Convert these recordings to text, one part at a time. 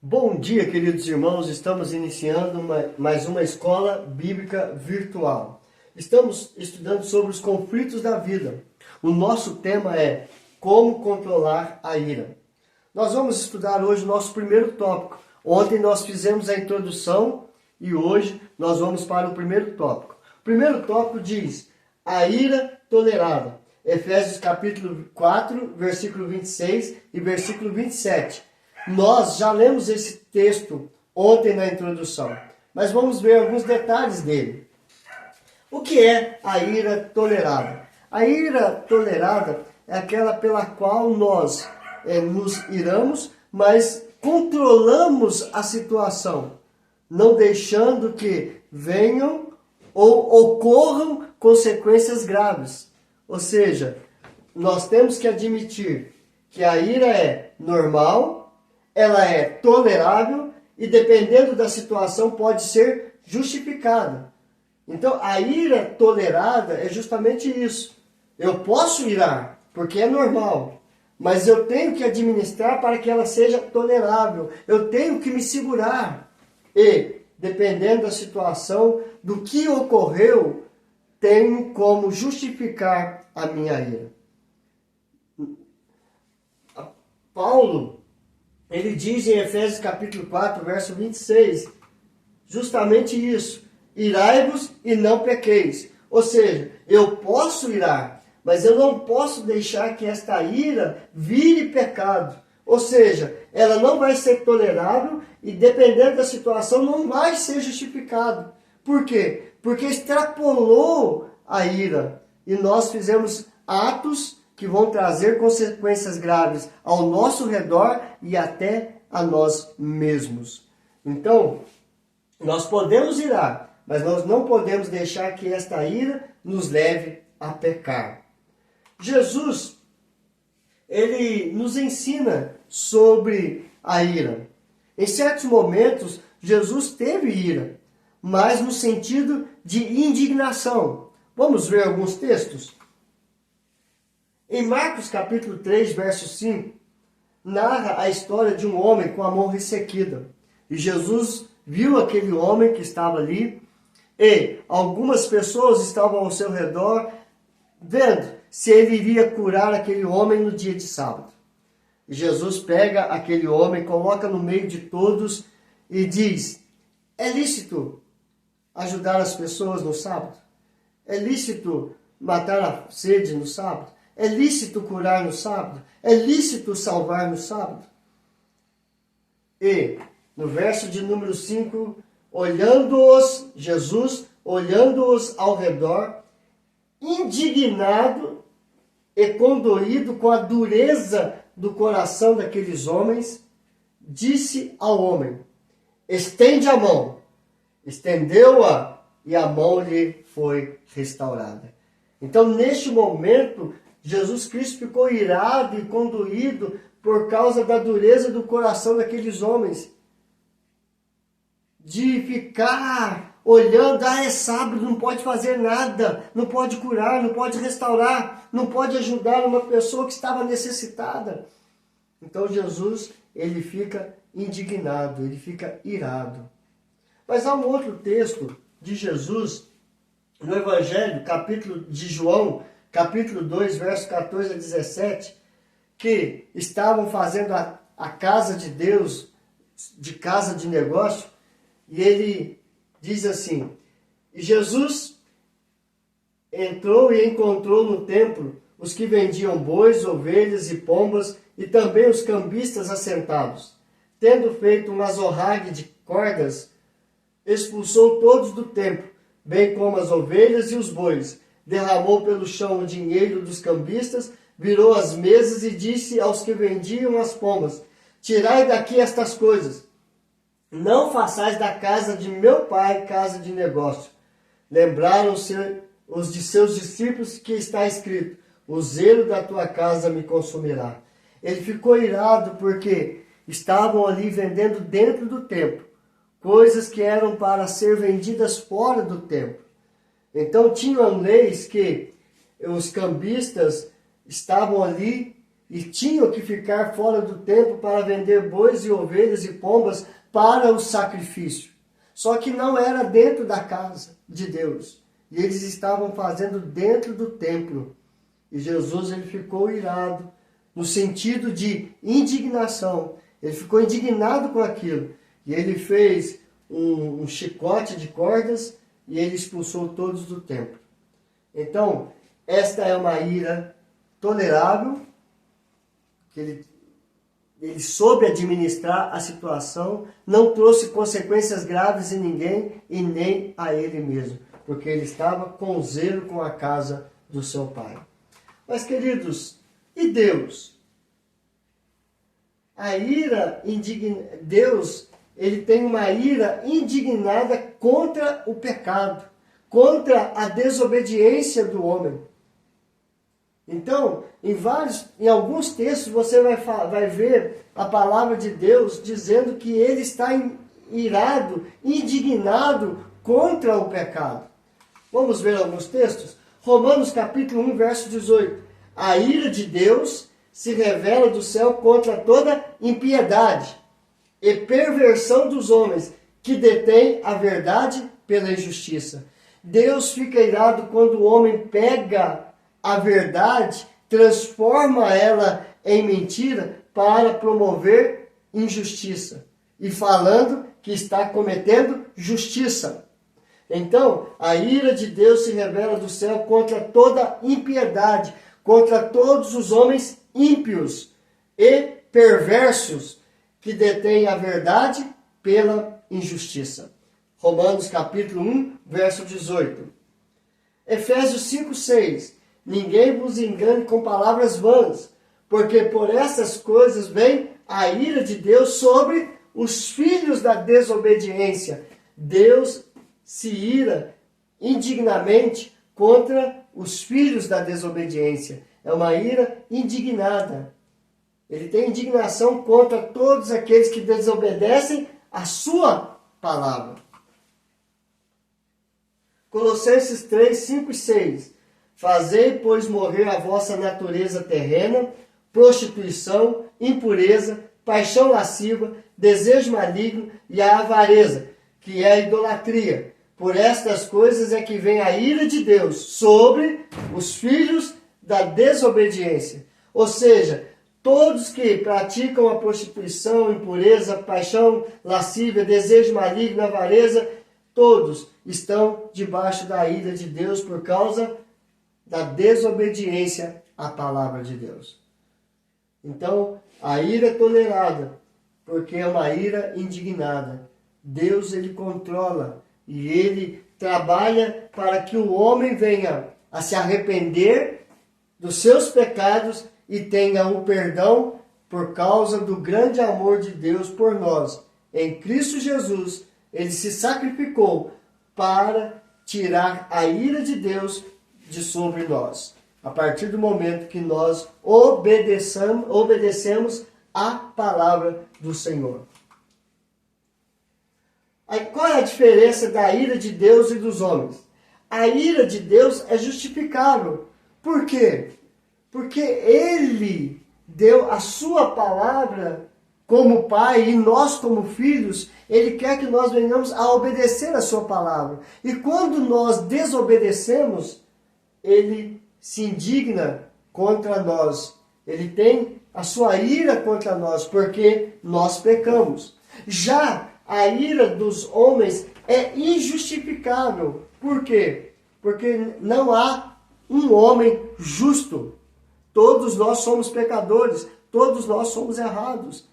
Bom dia, queridos irmãos. Estamos iniciando mais uma escola bíblica virtual. Estamos estudando sobre os conflitos da vida. O nosso tema é como controlar a ira. Nós vamos estudar hoje o nosso primeiro tópico. Ontem nós fizemos a introdução e hoje nós vamos para o primeiro tópico. O primeiro tópico diz: a ira tolerada. Efésios capítulo 4, versículo 26 e versículo 27. Nós já lemos esse texto ontem na introdução, mas vamos ver alguns detalhes dele. O que é a ira tolerada? A ira tolerada é aquela pela qual nós nos iramos, mas controlamos a situação, não deixando que venham ou ocorram consequências graves. Ou seja, nós temos que admitir que a ira é normal, ela é tolerável e, dependendo da situação, pode ser justificada. Então, a ira tolerada é justamente isso. Eu posso irar, porque é normal, mas eu tenho que administrar para que ela seja tolerável. Eu tenho que me segurar. E, dependendo da situação, do que ocorreu, tenho como justificar a minha ira. Paulo, ele diz em Efésios capítulo 4, verso 26, justamente isso: irai-vos e não pequeis. Ou seja, eu posso irar, mas eu não posso deixar que esta ira vire pecado. Ou seja, ela não vai ser tolerável e, dependendo da situação, não vai ser justificado. Por quê? Porque extrapolou a ira e nós fizemos atos que vão trazer consequências graves ao nosso redor e até a nós mesmos. Então, nós podemos irar, mas nós não podemos deixar que esta ira nos leve a pecar. Jesus, ele nos ensina sobre a ira. Em certos momentos, Jesus teve ira, mas no sentido de indignação. Vamos ver alguns textos? Em Marcos capítulo 3, verso 5, narra a história de um homem com a mão ressequida. E Jesus viu aquele homem que estava ali e algumas pessoas estavam ao seu redor vendo se ele iria curar aquele homem no dia de sábado. E Jesus pega aquele homem, coloca no meio de todos e diz: é lícito ajudar as pessoas no sábado? É lícito matar a sede no sábado? É lícito curar no sábado? É lícito salvar no sábado? E, no verso de número 5, Jesus, olhando-os ao redor, indignado e condoído com a dureza do coração daqueles homens, disse ao homem: estende a mão. Estendeu-a e a mão lhe foi restaurada. Então, neste momento, Jesus Cristo ficou irado e condoído por causa da dureza do coração daqueles homens. De ficar olhando: é sábado, não pode fazer nada, não pode curar, não pode restaurar, não pode ajudar uma pessoa que estava necessitada. Então Jesus, ele fica indignado, ele fica irado. Mas há um outro texto de Jesus, no Evangelho, capítulo de João, capítulo 2, verso 14 a 17, que estavam fazendo a casa de Deus, de casa de negócio, e ele diz assim: e Jesus entrou e encontrou no templo os que vendiam bois, ovelhas e pombas, e também os cambistas assentados. Tendo feito um azorrague de cordas, expulsou todos do templo, bem como as ovelhas e os bois. Derramou pelo chão o dinheiro dos cambistas, virou as mesas e disse aos que vendiam as pombas: tirai daqui estas coisas, não façais da casa de meu pai casa de negócio. Lembraram-se os de seus discípulos que está escrito: o zelo da tua casa me consumirá. Ele ficou irado porque estavam ali vendendo dentro do templo coisas que eram para ser vendidas fora do templo. Então tinham leis que os cambistas estavam ali e tinham que ficar fora do templo para vender bois e ovelhas e pombas para o sacrifício. Só que não era dentro da casa de Deus. E eles estavam fazendo dentro do templo. E Jesus ele ficou irado, no sentido de indignação. Ele ficou indignado com aquilo. E ele fez um chicote de cordas e ele expulsou todos do templo. Então, esta é uma ira tolerável, que ele soube administrar a situação, não trouxe consequências graves em ninguém e nem a ele mesmo, porque ele estava com zelo com a casa do seu pai. Mas, queridos, e Deus? A ira Deus, ele tem uma ira indignada contra o pecado, contra a desobediência do homem. Então, em alguns textos você vai ver a palavra de Deus dizendo que ele está irado, indignado contra o pecado. Vamos ver alguns textos? Romanos capítulo 1, verso 18. A ira de Deus se revela do céu contra toda impiedade e perversão dos homens que detêm a verdade pela injustiça. Deus fica irado quando o homem pega a verdade, transforma ela em mentira para promover injustiça. E falando que está cometendo justiça. Então, a ira de Deus se revela do céu contra toda impiedade, contra todos os homens ímpios e perversos que detêm a verdade pela injustiça. Romanos capítulo 1, verso 18. Efésios 5, 6. Ninguém vos engane com palavras vãs, porque por essas coisas vem a ira de Deus sobre os filhos da desobediência. Deus se ira indignamente contra os filhos da desobediência. É uma ira indignada. Ele tem indignação contra todos aqueles que desobedecem a sua palavra. Colossenses 3, 5 e 6. Fazei, pois, morrer a vossa natureza terrena, prostituição, impureza, paixão lasciva, desejo maligno e a avareza, que é a idolatria. Por estas coisas é que vem a ira de Deus sobre os filhos da desobediência. Ou seja, todos que praticam a prostituição, impureza, paixão lascívia, desejo maligno, avareza, todos estão debaixo da ira de Deus por causa da desobediência à palavra de Deus. Então, a ira é tolerada, porque é uma ira indignada. Deus, ele controla e ele trabalha para que o homem venha a se arrepender dos seus pecados e tenha o perdão por causa do grande amor de Deus por nós. Em Cristo Jesus, ele se sacrificou para tirar a ira de Deus de sobre nós. A partir do momento que nós obedecemos a palavra do Senhor. Aí, qual é a diferença da ira de Deus e dos homens? A ira de Deus é justificável. Por quê? Porque ele deu a sua palavra como pai e nós como filhos, ele quer que nós venhamos a obedecer a sua palavra. E quando nós desobedecemos, ele se indigna contra nós. Ele tem a sua ira contra nós, porque nós pecamos. Já a ira dos homens é injustificável. Por quê? Porque não há um homem justo. Todos nós somos pecadores, todos nós somos errados.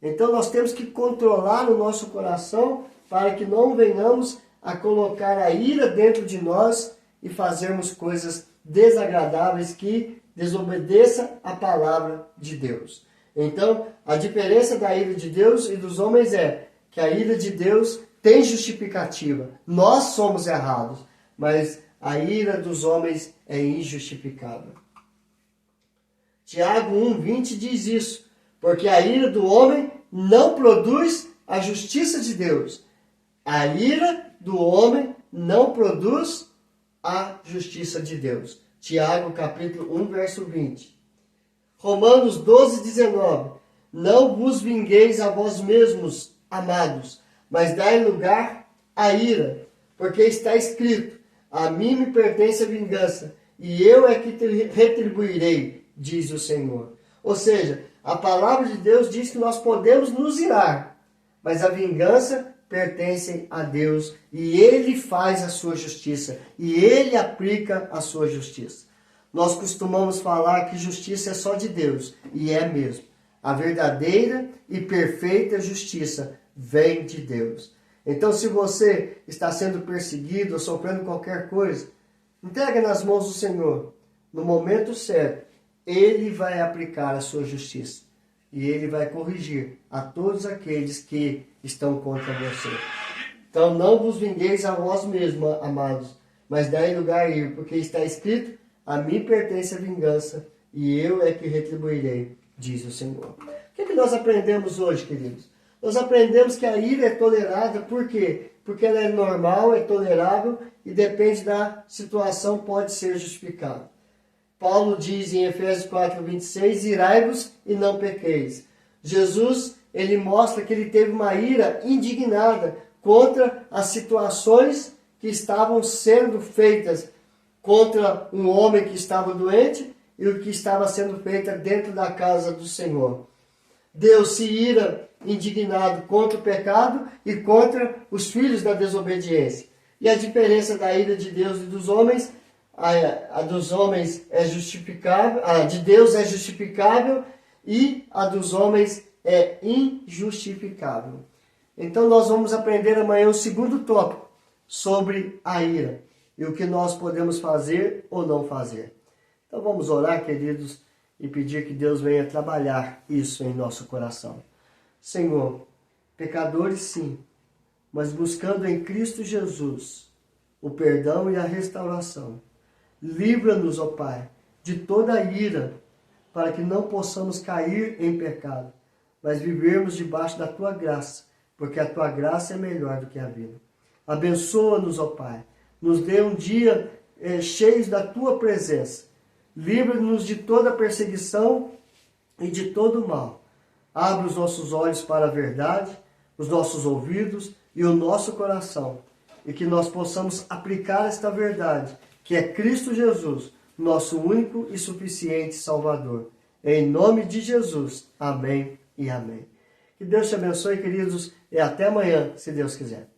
Então nós temos que controlar o nosso coração para que não venhamos a colocar a ira dentro de nós e fazermos coisas desagradáveis que desobedeça a palavra de Deus. Então, a diferença da ira de Deus e dos homens é que a ira de Deus tem justificativa. Nós somos errados, mas a ira dos homens é injustificável. Tiago 1,20 diz isso, porque a ira do homem não produz a justiça de Deus. A ira do homem não produz a justiça de Deus. Tiago capítulo 1, verso 20. Romanos 12:19. Não vos vingueis a vós mesmos, amados, mas dai lugar à ira, porque está escrito: a mim me pertence a vingança, e eu é que te retribuirei, diz o Senhor. Ou seja, a palavra de Deus diz que nós podemos nos irar, mas a vingança pertence a Deus, e Ele faz a sua justiça, e Ele aplica a sua justiça. Nós costumamos falar que justiça é só de Deus, e é mesmo. A verdadeira e perfeita justiça vem de Deus. Então, se você está sendo perseguido ou sofrendo qualquer coisa, entrega nas mãos do Senhor. No momento certo, Ele vai aplicar a sua justiça. E Ele vai corrigir a todos aqueles que estão contra você. Então, não vos vingueis a vós mesmos, amados, mas dai lugar a ir, porque está escrito: a mim pertence a vingança, e eu é que retribuirei, diz o Senhor. O que nós aprendemos hoje, queridos? Nós aprendemos que a ira é tolerada, por quê? Porque ela é normal, é tolerável e depende da situação, pode ser justificada. Paulo diz em Efésios 4:26, irai-vos e não pequeis. Jesus, ele mostra que ele teve uma ira indignada contra as situações que estavam sendo feitas contra um homem que estava doente e o que estava sendo feito dentro da casa do Senhor. Deus se ira indignado contra o pecado e contra os filhos da desobediência. E a diferença da ira de Deus e dos homens, a dos homens é justificável, a de Deus é justificável e a dos homens é injustificável. Então nós vamos aprender amanhã o segundo tópico sobre a ira e o que nós podemos fazer ou não fazer. Então vamos orar, queridos, e pedir que Deus venha trabalhar isso em nosso coração. Senhor, pecadores sim, mas buscando em Cristo Jesus o perdão e a restauração. Livra-nos, ó Pai, de toda a ira, para que não possamos cair em pecado, mas vivermos debaixo da Tua graça, porque a Tua graça é melhor do que a vida. Abençoa-nos, ó Pai, nos dê um dia cheio da Tua presença. Livra-nos de toda perseguição e de todo mal. Abre os nossos olhos para a verdade, os nossos ouvidos e o nosso coração, e que nós possamos aplicar esta verdade, que é Cristo Jesus, nosso único e suficiente Salvador. Em nome de Jesus. Amém e amém. Que Deus te abençoe, queridos, e até amanhã, se Deus quiser.